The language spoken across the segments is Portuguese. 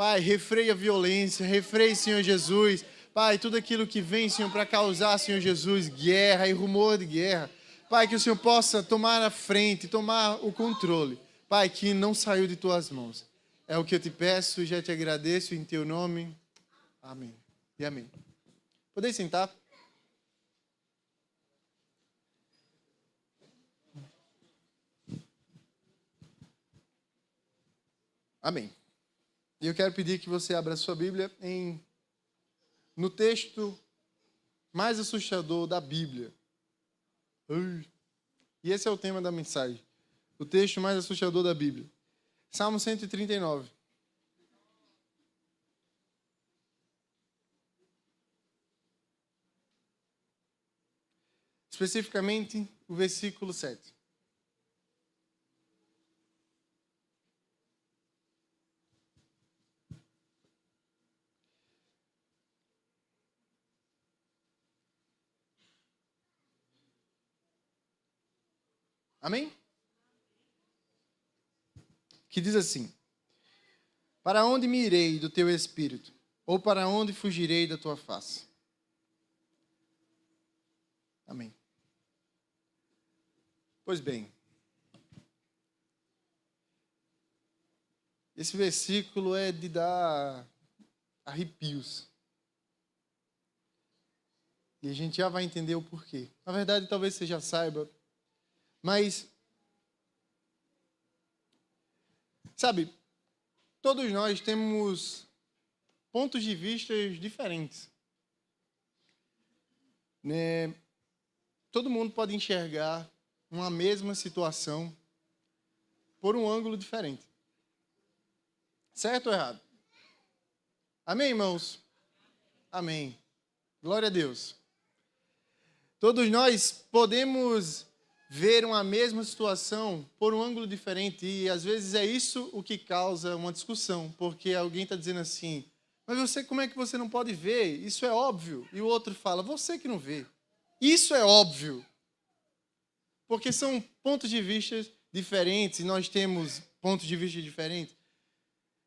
Pai, refreia a violência, refreia, Senhor Jesus. Pai, tudo aquilo que vem, Senhor, para causar, Senhor Jesus, guerra e rumor de guerra. Pai, que o Senhor possa tomar a frente, tomar o controle. Pai, que não saiu de tuas mãos. É o que eu te peço e já te agradeço em teu nome. Amém e amém. Podem sentar? Amém. E eu quero pedir que você abra a sua Bíblia no texto mais assustador da Bíblia. E esse é o tema da mensagem. O texto mais assustador da Bíblia. Salmo 139. Especificamente, o versículo 7. Amém? Que diz assim: para onde me irei do teu espírito? Ou para onde fugirei da tua face? Amém. Pois bem, esse versículo é de dar arrepios. E a gente já vai entender o porquê. Na verdade, talvez você já saiba, mas, sabe, todos nós temos pontos de vista diferentes. Né? Todo mundo pode enxergar uma mesma situação por um ângulo diferente. Certo ou errado? Amém, irmãos? Amém. Glória a Deus. Todos nós podemos ver uma mesma situação por um ângulo diferente e às vezes é isso o que causa uma discussão, porque alguém está dizendo assim, mas você, como é que você não pode ver? Isso é óbvio. E o outro fala, você que não vê. Isso é óbvio. Porque são pontos de vista diferentes e nós temos pontos de vista diferentes.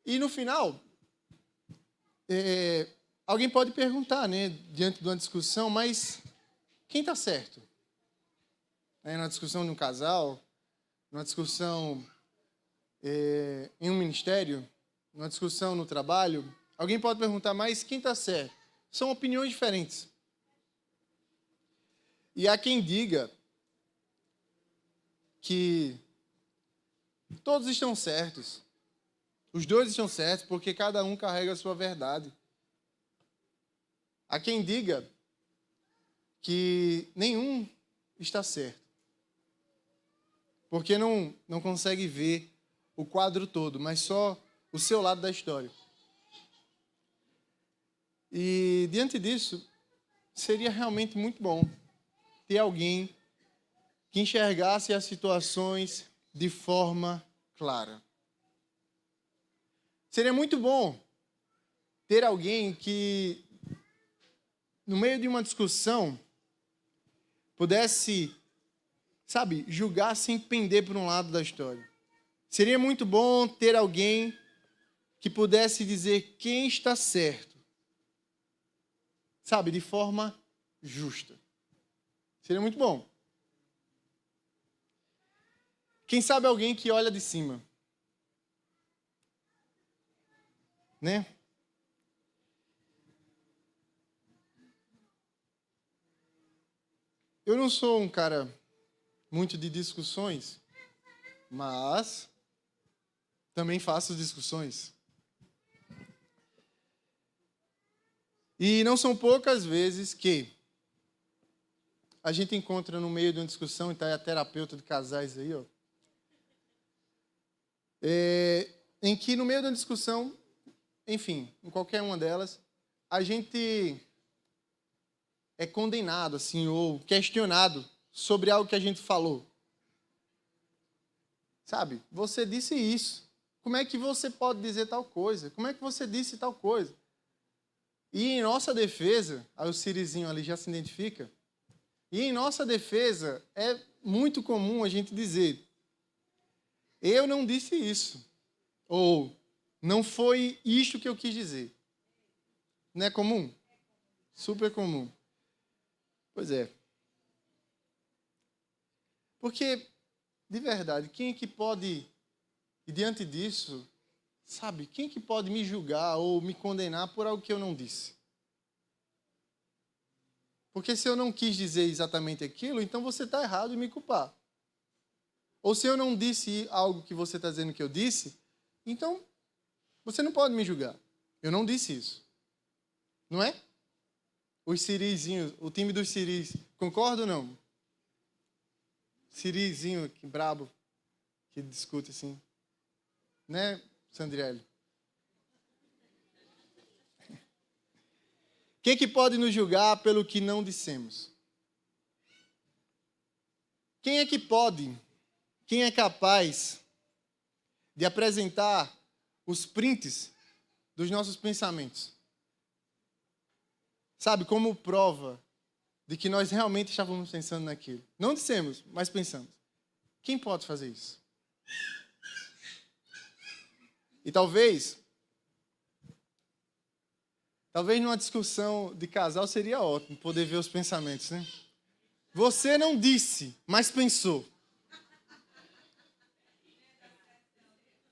E no final, alguém pode perguntar, né, diante de uma discussão, mas quem está certo? Numa discussão de um casal, numa discussão em um ministério, numa discussão no trabalho, alguém pode perguntar, mas quem está certo? São opiniões diferentes. E há quem diga que todos estão certos. Os dois estão certos porque cada um carrega a sua verdade. Há quem diga que nenhum está certo. Porque não consegue ver o quadro todo, mas só o seu lado da história. E diante disso, seria realmente muito bom ter alguém que enxergasse as situações de forma clara. Seria muito bom ter alguém que, no meio de uma discussão, pudesse, julgar sem pender por um lado da história. Seria muito bom ter alguém que pudesse dizer quem está certo, de forma justa. Seria muito bom. Quem sabe alguém que olha de cima. Né? Eu não sou um cara muito de discussões, mas também faço discussões. E não são poucas vezes que a gente encontra no meio de uma discussão, e está a terapeuta de casais aí, em que no meio da discussão, enfim, em qualquer uma delas, a gente é condenado, assim, ou questionado sobre algo que a gente falou. Você disse isso. Como é que você pode dizer tal coisa? Como é que você disse tal coisa? E em nossa defesa, aí o Sirizinho ali já se identifica, e em nossa defesa é muito comum a gente dizer, eu não disse isso, ou Não foi isto que eu quis dizer. Não é comum? Super comum. Pois é. Porque, de verdade, quem é que pode, e diante disso, sabe, quem é que pode me julgar ou me condenar por algo que eu não disse? Porque se eu não quis dizer exatamente aquilo, então você está errado em me culpar. Ou se eu não disse algo que você está dizendo que eu disse, então você não pode me julgar. Eu não disse isso. Não é? Os sirizinhos, o time dos siris, concorda ou não? Sirizinho, que brabo, que discute assim. Né, Sandriele? Quem é que pode nos julgar pelo que não dissemos? Quem é que pode, quem é capaz de apresentar os prints dos nossos pensamentos? Sabe, como prova de que nós realmente estávamos pensando naquilo. Não dissemos, mas pensamos. Quem pode fazer isso? E talvez numa discussão de casal seria ótimo poder ver os pensamentos, né? Você não disse, mas pensou.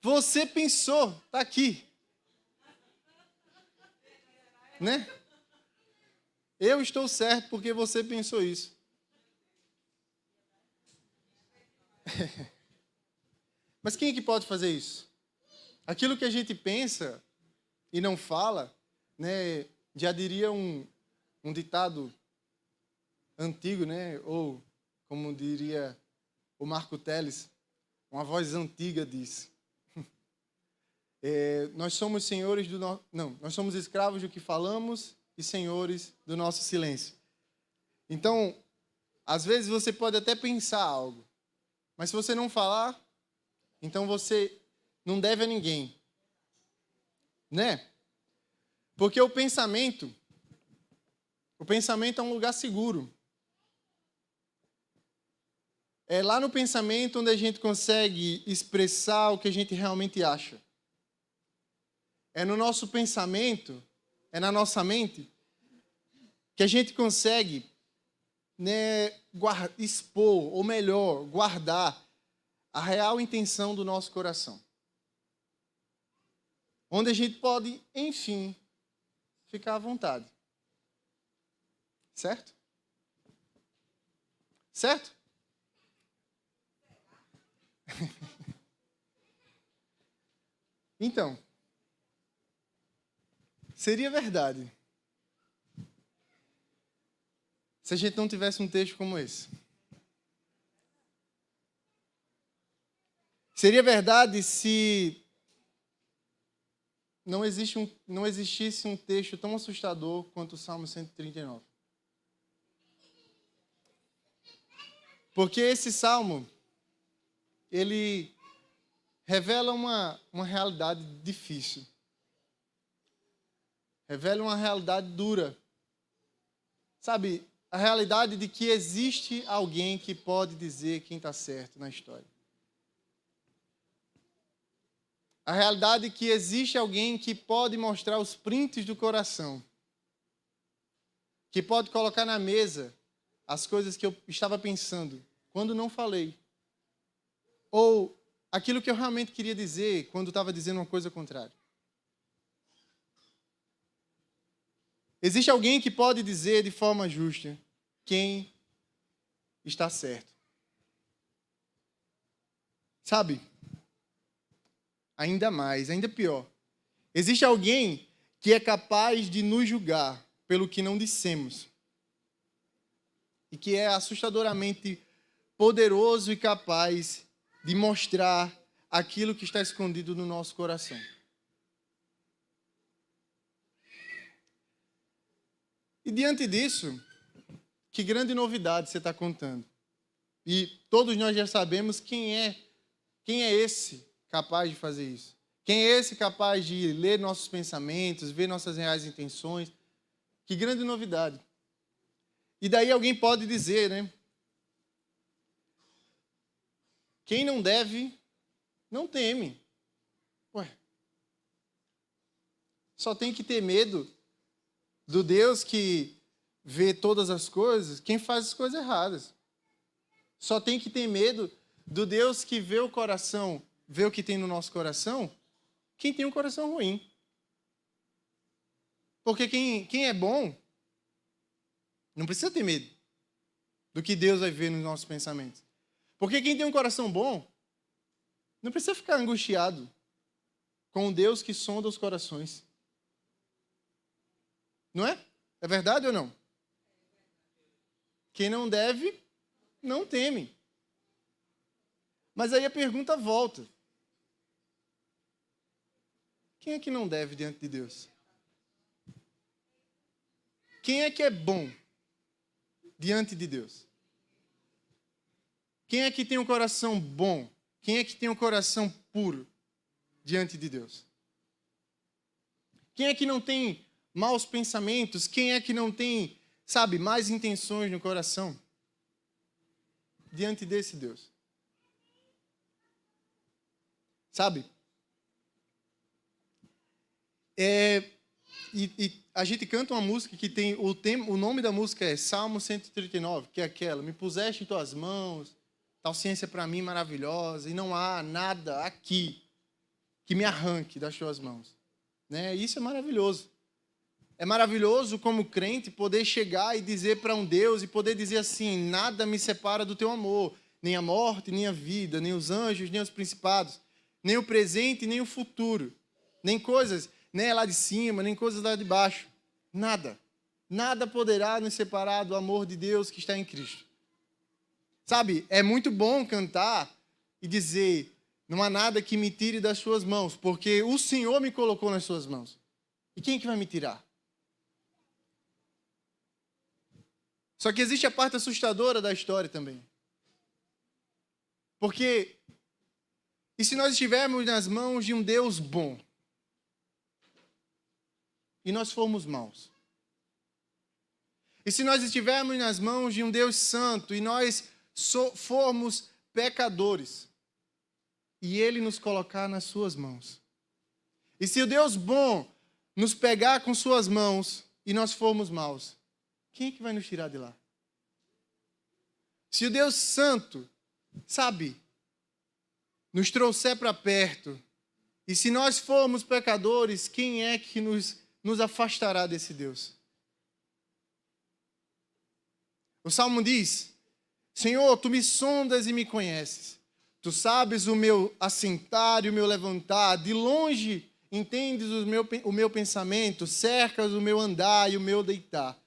Você pensou, tá aqui. Né? Eu estou certo porque você pensou isso. Mas quem é que pode fazer isso? Aquilo que a gente pensa e não fala, né, já diria um ditado antigo, né, ou como diria o Marco Teles, uma voz antiga diz: nós somos senhores do nós somos escravos do que falamos e senhores do nosso silêncio. Então, às vezes você pode até pensar algo, mas se você não falar, então você não deve a ninguém, né? Porque o pensamento é um lugar seguro. É lá no pensamento onde a gente consegue expressar o que a gente realmente acha. É no nosso pensamento, é na nossa mente, que a gente consegue, né, expor, ou melhor, guardar a real intenção do nosso coração. Onde a gente pode, enfim, ficar à vontade. Certo? Certo? Então, seria verdade se a gente não tivesse um texto como esse. Seria verdade se não existisse um texto tão assustador quanto o Salmo 139. Porque esse salmo, ele revela uma realidade difícil. Revela uma realidade dura. Sabe, a realidade de que existe alguém que pode dizer quem está certo na história. A realidade de que existe alguém que pode mostrar os prints do coração. Que pode colocar na mesa as coisas que eu estava pensando quando não falei. Ou aquilo que eu realmente queria dizer quando estava dizendo uma coisa contrária. Existe alguém que pode dizer de forma justa quem está certo. Sabe? Ainda mais, ainda pior. Existe alguém que é capaz de nos julgar pelo que não dissemos. E que é assustadoramente poderoso e capaz de mostrar aquilo que está escondido no nosso coração. E diante disso, que grande novidade você está contando. E todos nós já sabemos quem é esse capaz de fazer isso. Quem é esse capaz de ler nossos pensamentos, ver nossas reais intenções. Que grande novidade. E daí alguém pode dizer, né? Quem não deve, não teme. Ué, Só tem que ter medo do Deus que vê todas as coisas, quem faz as coisas erradas. Só tem que ter medo do Deus que vê o coração, vê o que tem no nosso coração, quem tem um coração ruim. Porque quem é bom, não precisa ter medo do que Deus vai ver nos nossos pensamentos. Porque quem tem um coração bom, não precisa ficar angustiado com o Deus que sonda os corações. Não é? É verdade ou não? Quem não deve, não teme. Mas aí a pergunta volta. Quem é que não deve diante de Deus? Quem é que é bom diante de Deus? Quem é que tem um coração bom? Quem é que tem um coração puro diante de Deus? Quem é que não tem maus pensamentos? Quem é que não tem, sabe, más intenções no coração diante desse Deus? Sabe? E a gente canta uma música que tem o nome da música é Salmo 139, que é aquela: me puseste em tuas mãos, tal ciência para mim maravilhosa, e não há nada aqui que me arranque das tuas mãos. Né? Isso é maravilhoso. É maravilhoso como crente poder chegar e dizer para um Deus e poder dizer assim: nada me separa do teu amor, nem a morte, nem a vida, nem os anjos, nem os principados, nem o presente, nem o futuro, nem coisas, nem lá de cima, nem coisas lá de baixo. Nada. Nada poderá nos separar do amor de Deus que está em Cristo. Sabe, é muito bom cantar e dizer: não há nada que me tire das suas mãos, porque o Senhor me colocou nas suas mãos. E quem é que vai me tirar? Só que existe a parte assustadora da história também. Porque, e se nós estivermos nas mãos de um Deus bom, e nós formos maus? E se nós estivermos nas mãos de um Deus santo, e nós formos pecadores, e Ele nos colocar nas suas mãos? E se o Deus bom nos pegar com suas mãos, e nós formos maus, quem é que vai nos tirar de lá? Se o Deus santo, sabe, nos trouxer para perto, e se nós formos pecadores, quem é que nos afastará desse Deus? O Salmo diz: Senhor, tu me sondas e me conheces. Tu sabes o meu assentar e o meu levantar. De longe entendes o meu pensamento, cercas o meu andar e o meu deitar.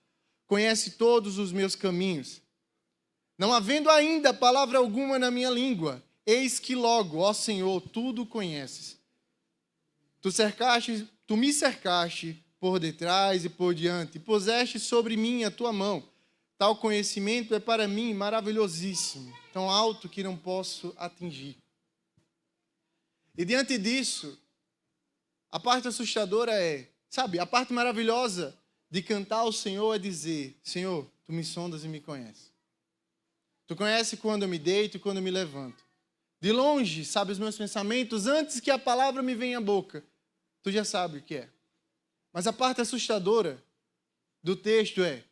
Conhece todos os meus caminhos. Não havendo ainda palavra alguma na minha língua, eis que logo, ó Senhor, tudo conheces. Tu me cercaste por detrás e por diante, e puseste sobre mim a tua mão. Tal conhecimento é para mim maravilhosíssimo, tão alto que não posso atingir. E diante disso, a parte assustadora é, sabe, a parte maravilhosa de cantar ao Senhor é dizer: Senhor, tu me sondas e me conheces. Tu conheces quando eu me deito e quando eu me levanto. De longe, sabe os meus pensamentos, antes que a palavra me venha à boca. Tu já sabe o que é. Mas a parte assustadora do texto é: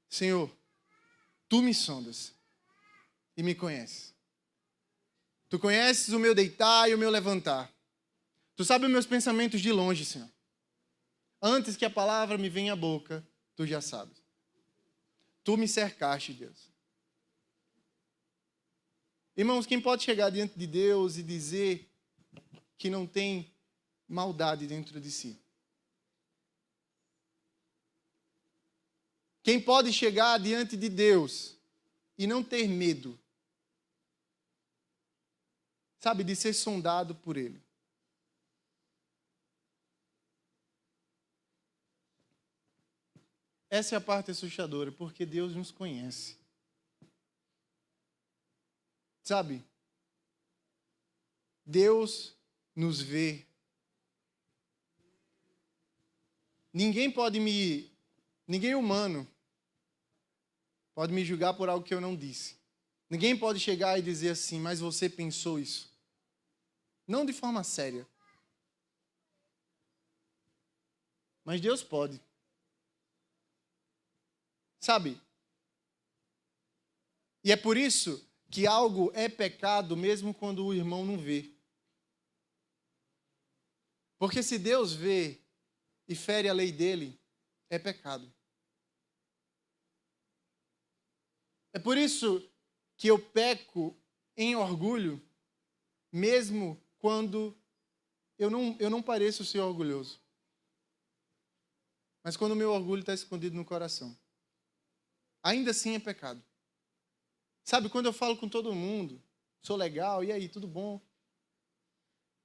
Senhor, tu me sondas e me conheces. Tu conheces o meu deitar e o meu levantar. Tu sabes os meus pensamentos de longe, Senhor. Antes que a palavra me venha à boca, tu já sabes. Tu me cercaste, Deus. Irmãos, quem pode chegar diante de Deus e dizer que não tem maldade dentro de si? Quem pode chegar diante de Deus e não ter medo, sabe, de ser sondado por Ele? Essa é a parte assustadora, porque Deus nos conhece. Sabe, Deus nos vê. Ninguém humano pode me julgar por algo que eu não disse. Ninguém pode chegar e dizer assim: mas você pensou isso. Não de forma séria. Mas Deus pode. Sabe? E é por isso que algo é pecado mesmo quando o irmão não vê. Porque se Deus vê e fere a lei dele, é pecado. É por isso que eu peco em orgulho, mesmo quando eu não pareço ser orgulhoso. Mas quando o meu orgulho está escondido no coração. Ainda assim é pecado. Sabe, quando eu falo com todo mundo, sou legal, e aí, tudo bom?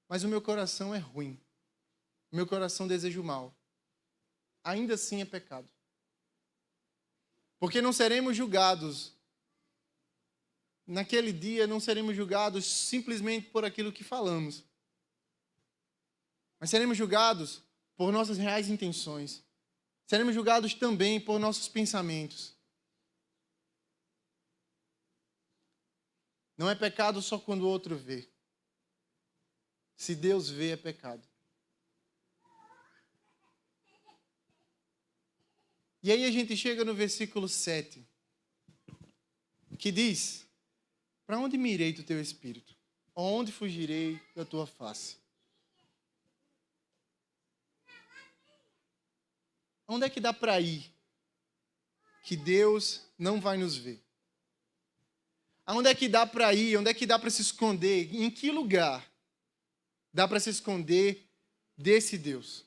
Mas o meu coração é ruim. O meu coração deseja o mal. Ainda assim é pecado. Porque não seremos julgados. Naquele dia não seremos julgados simplesmente por aquilo que falamos. Mas seremos julgados por nossas reais intenções. Seremos julgados também por nossos pensamentos. Não é pecado só quando o outro vê. Se Deus vê, é pecado. E aí a gente chega no versículo 7, que diz: para onde me irei do teu espírito? Onde fugirei da tua face? Onde é que dá para ir que Deus não vai nos ver? Aonde é que dá para ir? Onde é que dá para se esconder? Em que lugar dá para se esconder desse Deus?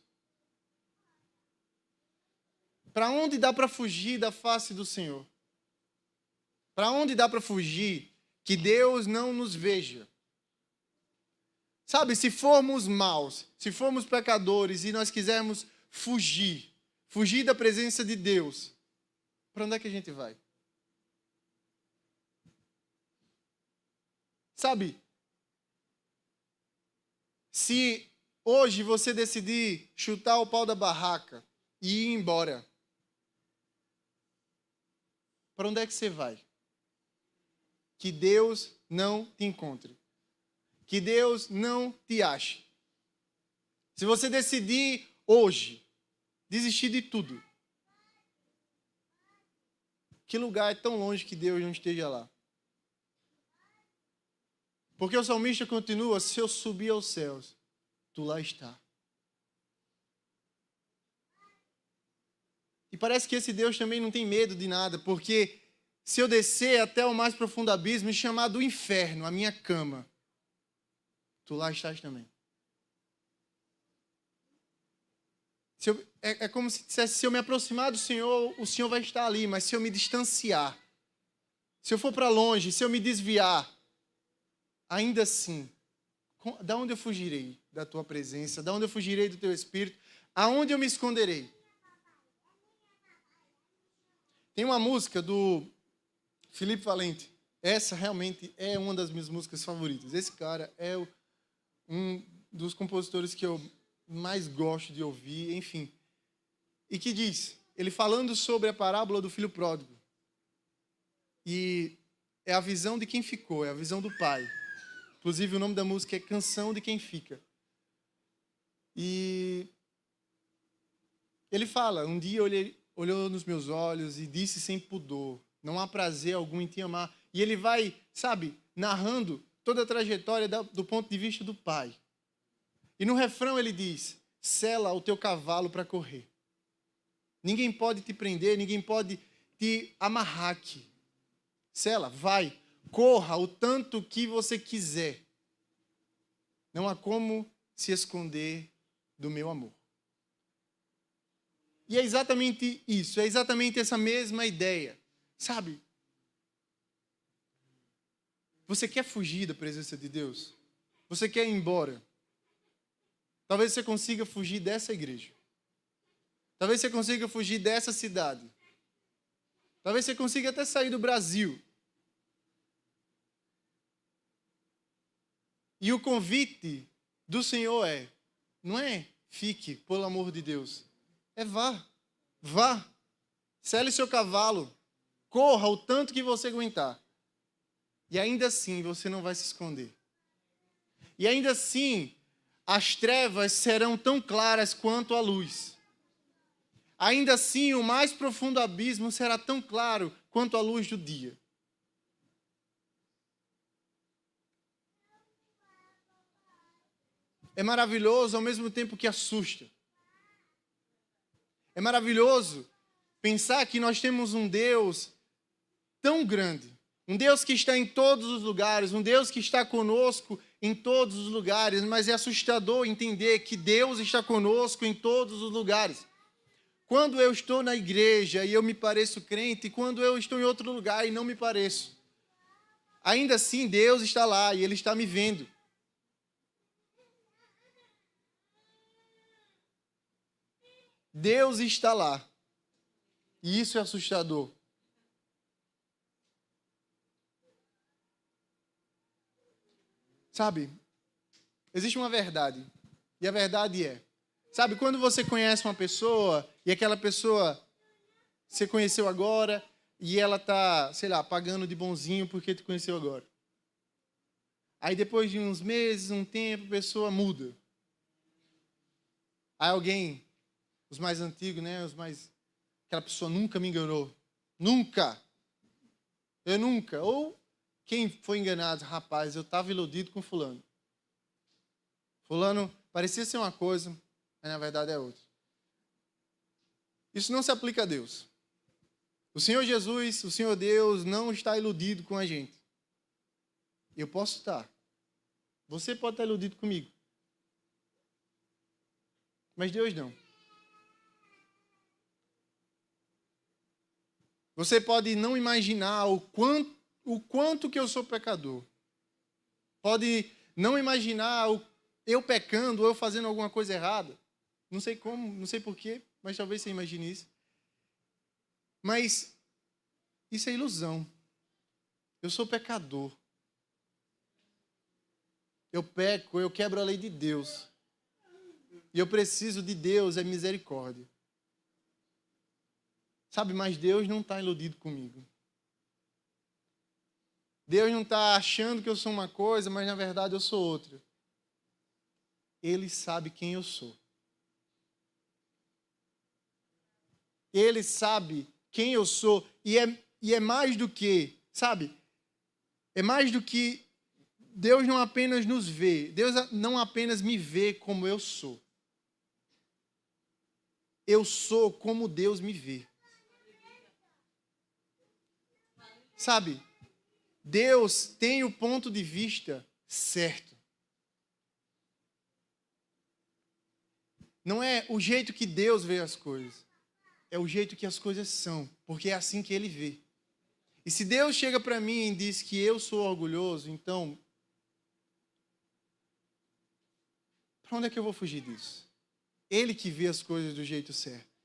Para onde dá para fugir da face do Senhor? Para onde dá para fugir que Deus não nos veja? Sabe, se formos maus, se formos pecadores e nós quisermos fugir da presença de Deus, para onde é que a gente vai? Sabe, se hoje você decidir chutar o pau da barraca e ir embora, para onde é que você vai? Que Deus não te encontre. Que Deus não te ache. Se você decidir hoje desistir de tudo, que lugar é tão longe que Deus não esteja lá? Porque o salmista continua: se eu subir aos céus, tu lá está. E parece que esse Deus também não tem medo de nada, porque se eu descer até o mais profundo abismo e chamar do inferno a minha cama, tu lá estás também. É como se dissesse: se eu me aproximar do Senhor, o Senhor vai estar ali, mas se eu me distanciar, se eu for para longe, se eu me desviar, ainda assim, da onde eu fugirei da tua presença? Da onde eu fugirei do teu Espírito? Aonde eu me esconderei? Tem uma música do Felipe Valente. Essa realmente é uma das minhas músicas favoritas. Esse cara é um dos compositores que eu mais gosto de ouvir, enfim. E que diz, ele falando sobre a parábola do filho pródigo. E é a visão de quem ficou, é a visão do pai. Inclusive o nome da música é Canção de Quem Fica. E ele fala: um dia olhou nos meus olhos e disse sem pudor: não há prazer algum em te amar. E ele vai, sabe, narrando toda a trajetória do ponto de vista do pai. E no refrão ele diz: sela o teu cavalo para correr. Ninguém pode te prender, ninguém pode te amarrar aqui. Sela, vai, corra o tanto que você quiser. Não há como se esconder do meu amor. E é exatamente isso, é exatamente essa mesma ideia. Sabe? Você quer fugir da presença de Deus? Você quer ir embora? Talvez você consiga fugir dessa igreja. Talvez você consiga fugir dessa cidade. Talvez você consiga até sair do Brasil. E o convite do Senhor não é fique, pelo amor de Deus. É vá. Vá. Sele seu cavalo. Corra o tanto que você aguentar. E ainda assim você não vai se esconder. E ainda assim as trevas serão tão claras quanto a luz. ainda assim o mais profundo abismo será tão claro quanto a luz do dia. É maravilhoso ao mesmo tempo que assusta. É maravilhoso pensar que nós temos um Deus tão grande, um Deus que está em todos os lugares, um Deus que está conosco em todos os lugares, mas é assustador entender que Deus está conosco em todos os lugares. Quando eu estou na igreja e eu me pareço crente, e quando eu estou em outro lugar e não me pareço, ainda assim Deus está lá e Ele está me vendo. Deus está lá. E isso é assustador. Sabe, existe uma verdade. E a verdade é, sabe, quando você conhece uma pessoa e aquela pessoa você conheceu agora e ela tá, sei lá, pagando de bonzinho porque te conheceu agora. Aí depois de uns meses, um tempo, a pessoa muda. Aí alguém, os mais antigos, né, aquela pessoa nunca me enganou. Nunca. Eu nunca. Ou quem foi enganado, rapaz, eu estava iludido com fulano. Fulano parecia ser uma coisa, mas na verdade é outra. Isso não se aplica a Deus. O Senhor Jesus, o Senhor Deus, não está iludido com a gente. Eu posso estar. Você pode estar iludido comigo. Mas Deus não. Você pode não imaginar o quanto que eu sou pecador. Pode não imaginar eu pecando ou eu fazendo alguma coisa errada. Não sei como, não sei porquê, mas talvez você imagine isso. Mas isso é ilusão. Eu sou pecador. Eu peco, eu quebro a lei de Deus. E eu preciso de Deus, é misericórdia. Sabe, mas Deus não está iludido comigo. Deus não está achando que eu sou uma coisa, mas na verdade eu sou outra. Ele sabe quem eu sou. Ele sabe quem eu sou. E é mais do que, sabe? É mais do que Deus não apenas nos vê. Deus não apenas me vê como eu sou. Eu sou como Deus me vê. Sabe? Deus tem o ponto de vista certo. Não é o jeito que Deus vê as coisas. É o jeito que as coisas são. Porque é assim que Ele vê. E se Deus chega para mim e diz que eu sou orgulhoso, então, para onde é que eu vou fugir disso? Ele que vê as coisas do jeito certo.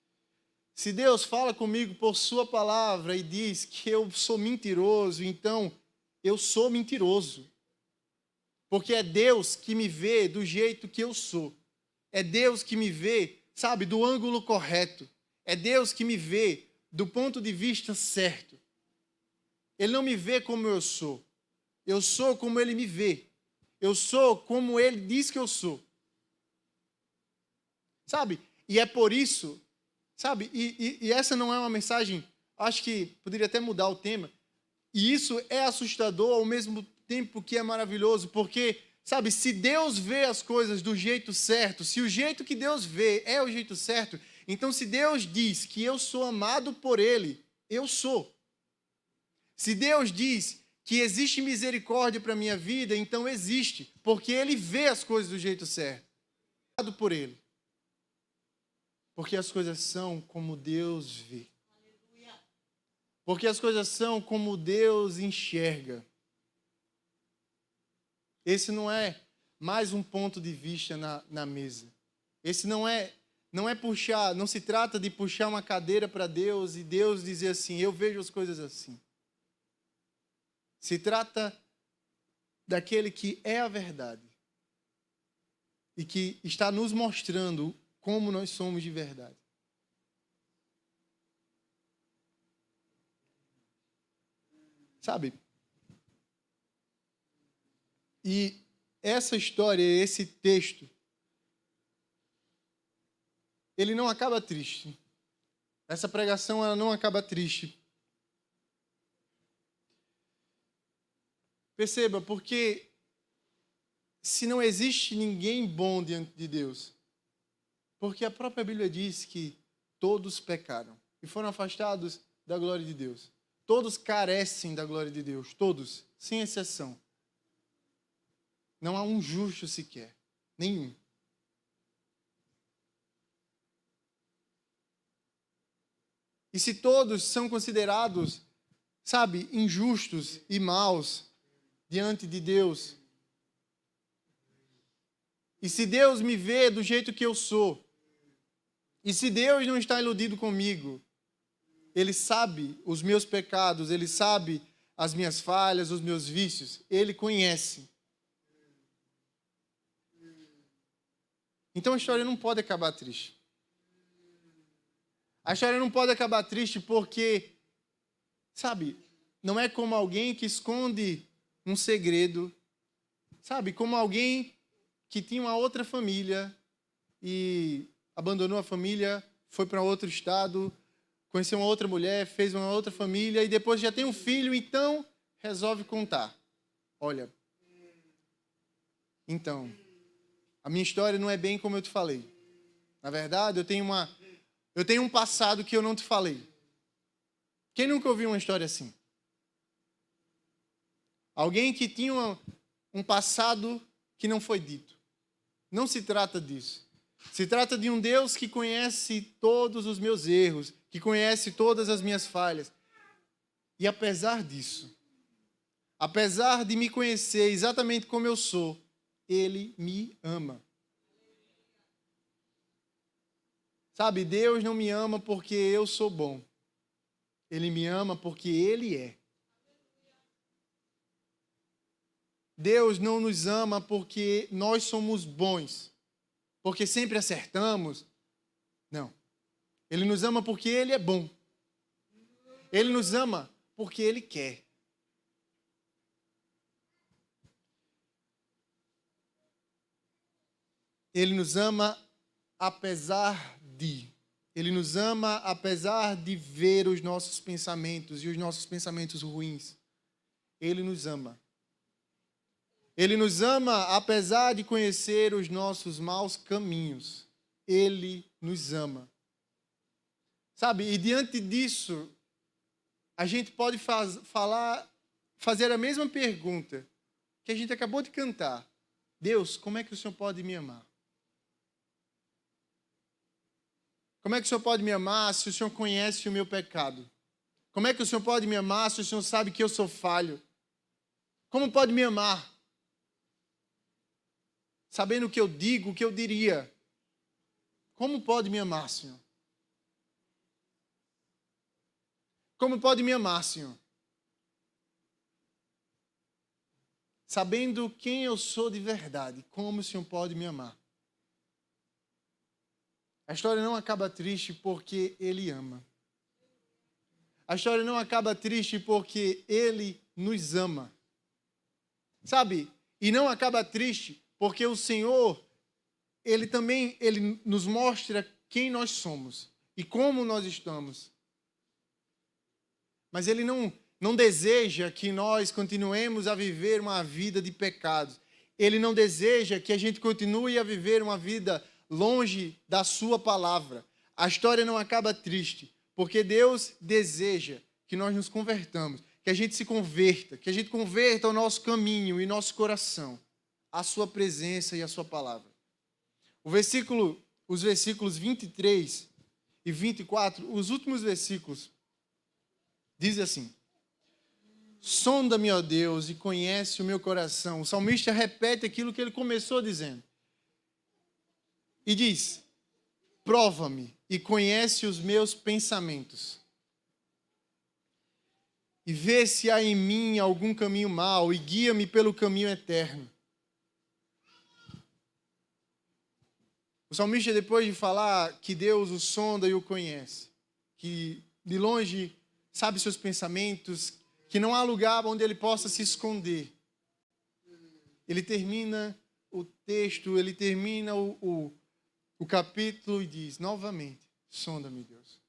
Se Deus fala comigo por sua palavra e diz que eu sou mentiroso, então eu sou mentiroso. Porque é Deus que me vê do jeito que eu sou. É Deus que me vê, sabe, do ângulo correto. É Deus que me vê do ponto de vista certo. Ele não me vê como eu sou. Eu sou como Ele me vê. Eu sou como Ele diz que eu sou. Sabe? E é por isso, sabe? E essa não é uma mensagem, acho que poderia até mudar o tema. E isso é assustador ao mesmo tempo que é maravilhoso, porque, sabe, se Deus vê as coisas do jeito certo, se o jeito que Deus vê é o jeito certo, então se Deus diz que eu sou amado por Ele, eu sou. Se Deus diz que existe misericórdia para a minha vida, então existe, porque Ele vê as coisas do jeito certo. Amado por Ele. Porque as coisas são como Deus vê. Porque as coisas são como Deus enxerga. Esse não é mais um ponto de vista na mesa. Esse não se trata de puxar uma cadeira para Deus e Deus dizer assim, eu vejo as coisas assim. Se trata daquele que é a verdade e que está nos mostrando como nós somos de verdade. Sabe? E essa história, esse texto, ele não acaba triste. Essa pregação ela não acaba triste. Perceba, porque se não existe ninguém bom diante de Deus, porque a própria Bíblia diz que todos pecaram e foram afastados da glória de Deus. Todos carecem da glória de Deus, todos, sem exceção. Não há um justo sequer, nenhum. E se todos são considerados, sabe, injustos e maus diante de Deus, e se Deus me vê do jeito que eu sou, e se Deus não está iludido comigo, Ele sabe os meus pecados, Ele sabe as minhas falhas, os meus vícios, Ele conhece. Então a história não pode acabar triste. A história não pode acabar triste porque, sabe, não é como alguém que esconde um segredo, sabe, como alguém que tinha uma outra família e abandonou a família, foi para outro estado, conheceu uma outra mulher, fez uma outra família e depois já tem um filho, então resolve contar. Olha, então, a minha história não é bem como eu te falei. Na verdade, eu tenho um passado que eu não te falei. Quem nunca ouviu uma história assim? Alguém que tinha um passado que não foi dito. Não se trata disso. Se trata de um Deus que conhece todos os meus erros, que conhece todas as minhas falhas. E apesar disso, apesar de me conhecer exatamente como eu sou, Ele me ama. Sabe, Deus não me ama porque eu sou bom. Ele me ama porque Ele é. Deus não nos ama porque nós somos bons, porque sempre acertamos. Não. Ele nos ama porque Ele é bom. Ele nos ama porque Ele quer. Ele nos ama apesar de. Ele nos ama apesar de ver os nossos pensamentos e os nossos pensamentos ruins. Ele nos ama. Ele nos ama apesar de conhecer os nossos maus caminhos. Ele nos ama. Sabe, e diante disso, a gente pode fazer a mesma pergunta que a gente acabou de cantar. Deus, como é que o Senhor pode me amar? Como é que o Senhor pode me amar se o Senhor conhece o meu pecado? Como é que o Senhor pode me amar se o Senhor sabe que eu sou falho? Como pode me amar? Sabendo o que eu digo, o que eu diria. Como pode me amar, Senhor? Como pode me amar, Senhor? Sabendo quem eu sou de verdade, como o Senhor pode me amar? A história não acaba triste porque Ele ama. A história não acaba triste porque Ele nos ama. Sabe? E não acaba triste porque o Senhor, Ele nos mostra quem nós somos e como nós estamos. Mas Ele não deseja que nós continuemos a viver uma vida de pecados. Ele não deseja que a gente continue a viver uma vida longe da sua palavra. A história não acaba triste, porque Deus deseja que nós nos convertamos, que a gente se converta, que a gente converta o nosso caminho e nosso coração à sua presença e à sua palavra. Os versículos 23 e 24, os últimos versículos, diz assim: sonda-me, ó Deus, e conhece o meu coração. O salmista repete aquilo que ele começou dizendo. E diz: prova-me e conhece os meus pensamentos. E vê se há em mim algum caminho mau e guia-me pelo caminho eterno. O salmista, depois de falar que Deus o sonda e o conhece, que de longe sabe seus pensamentos, que não há lugar onde ele possa se esconder, ele termina o texto, ele termina o capítulo e diz novamente: sonda-me, Deus.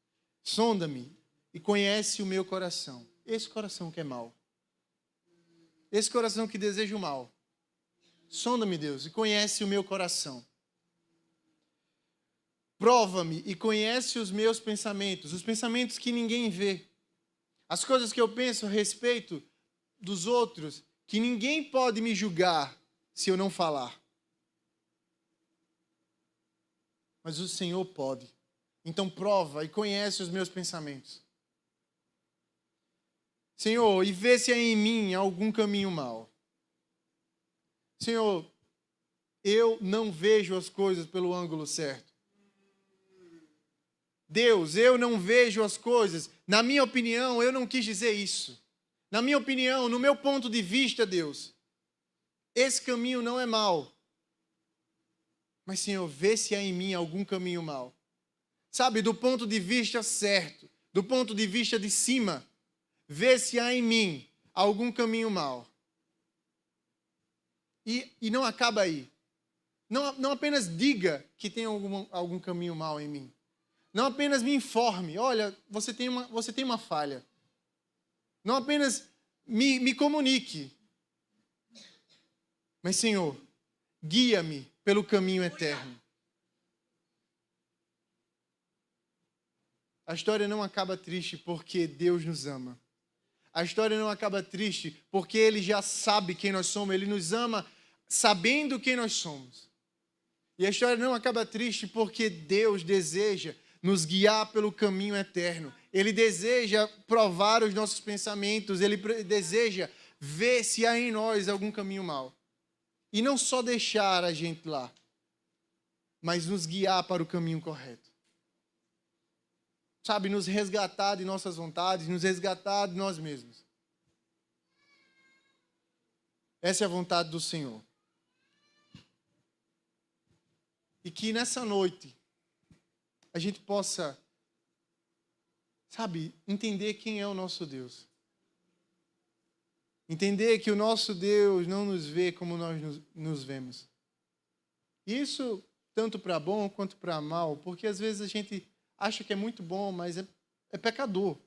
Sonda-me e conhece o meu coração. Esse coração que é mau. Esse coração que deseja o mal. Sonda-me, Deus, e conhece o meu coração. Prova-me e conhece os meus pensamentos, os pensamentos que ninguém vê. As coisas que eu penso a respeito dos outros, que ninguém pode me julgar se eu não falar. Mas o Senhor pode. Então prova e conhece os meus pensamentos. Senhor, e vê se há em mim algum caminho mau. Senhor, eu não vejo as coisas pelo ângulo certo. Deus, eu não vejo as coisas. Na minha opinião, eu não quis dizer isso. Na minha opinião, no meu ponto de vista, Deus, esse caminho não é mau. Mas, Senhor, vê se há em mim algum caminho mau. Sabe, do ponto de vista certo, do ponto de vista de cima, vê se há em mim algum caminho mau. E não acaba aí. Não apenas diga que tem algum caminho mau em mim. Não apenas me informe, olha, você tem uma falha. Não apenas me comunique. Mas, Senhor, guia-me pelo caminho eterno. A história não acaba triste porque Deus nos ama. A história não acaba triste porque Ele já sabe quem nós somos. Ele nos ama sabendo quem nós somos. E a história não acaba triste porque Deus deseja nos guiar pelo caminho eterno. Ele deseja provar os nossos pensamentos. Ele deseja ver se há em nós algum caminho mau. E não só deixar a gente lá, mas nos guiar para o caminho correto. Sabe, nos resgatar de nossas vontades, nos resgatar de nós mesmos. Essa é a vontade do Senhor. E que nessa noite a gente possa, sabe, entender quem é o nosso Deus. Entender que o nosso Deus não nos vê como nós nos vemos. Isso tanto para bom quanto para mal, porque às vezes a gente acha que é muito bom, mas é pecador.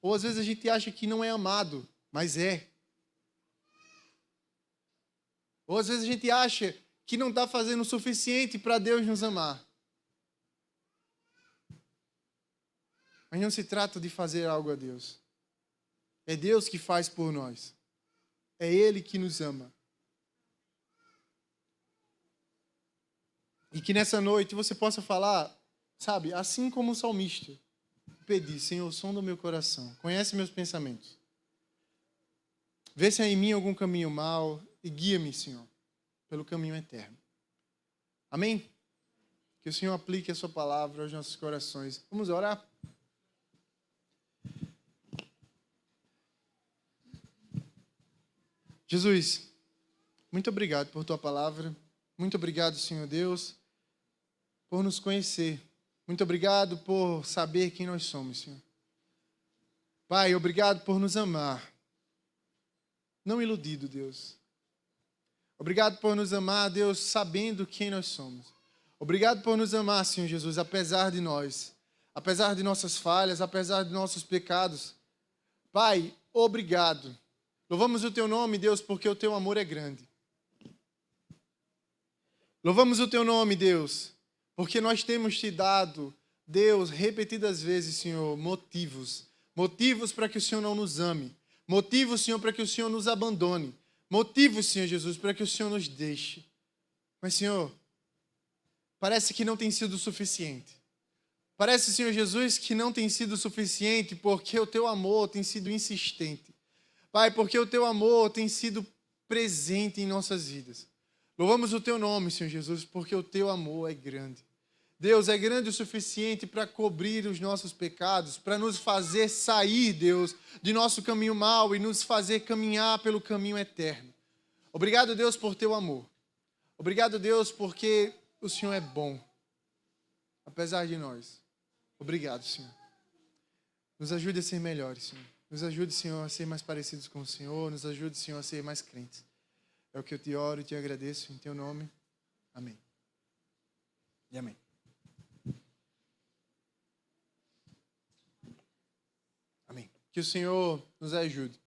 Ou às vezes a gente acha que não é amado, mas é. Ou às vezes a gente acha que não está fazendo o suficiente para Deus nos amar. Mas não se trata de fazer algo a Deus. É Deus que faz por nós. É Ele que nos ama. E que nessa noite você possa falar, sabe, assim como o salmista, pedir, Senhor, sonda o meu coração, conhece meus pensamentos. Vê se há em mim algum caminho mau e guia-me, Senhor, pelo caminho eterno. Amém? Que o Senhor aplique a sua palavra aos nossos corações. Vamos orar? Jesus, muito obrigado por tua palavra. Muito obrigado, Senhor Deus, por nos conhecer. Muito obrigado por saber quem nós somos, Senhor. Pai, obrigado por nos amar. Não iludido, Deus. Obrigado por nos amar, Deus, sabendo quem nós somos. Obrigado por nos amar, Senhor Jesus, apesar de nós. Apesar de nossas falhas, apesar de nossos pecados. Pai, obrigado. Louvamos o teu nome, Deus, porque o teu amor é grande. Louvamos o teu nome, Deus, porque nós temos te dado, Deus, repetidas vezes, Senhor, motivos. Motivos para que o Senhor não nos ame. Motivos, Senhor, para que o Senhor nos abandone. Motivos, Senhor Jesus, para que o Senhor nos deixe. Mas, Senhor, parece que não tem sido suficiente. Parece, Senhor Jesus, que não tem sido suficiente porque o teu amor tem sido insistente. Pai, porque o teu amor tem sido presente em nossas vidas. Louvamos o teu nome, Senhor Jesus, porque o teu amor é grande. Deus, é grande o suficiente para cobrir os nossos pecados, para nos fazer sair, Deus, de nosso caminho mau e nos fazer caminhar pelo caminho eterno. Obrigado, Deus, por teu amor. Obrigado, Deus, porque o Senhor é bom, apesar de nós. Obrigado, Senhor. Nos ajude a ser melhores, Senhor. Nos ajude, Senhor, a ser mais parecidos com o Senhor. Nos ajude, Senhor, a ser mais crentes. É o que eu te oro e te agradeço em teu nome. Amém. E amém. Que o Senhor nos ajude.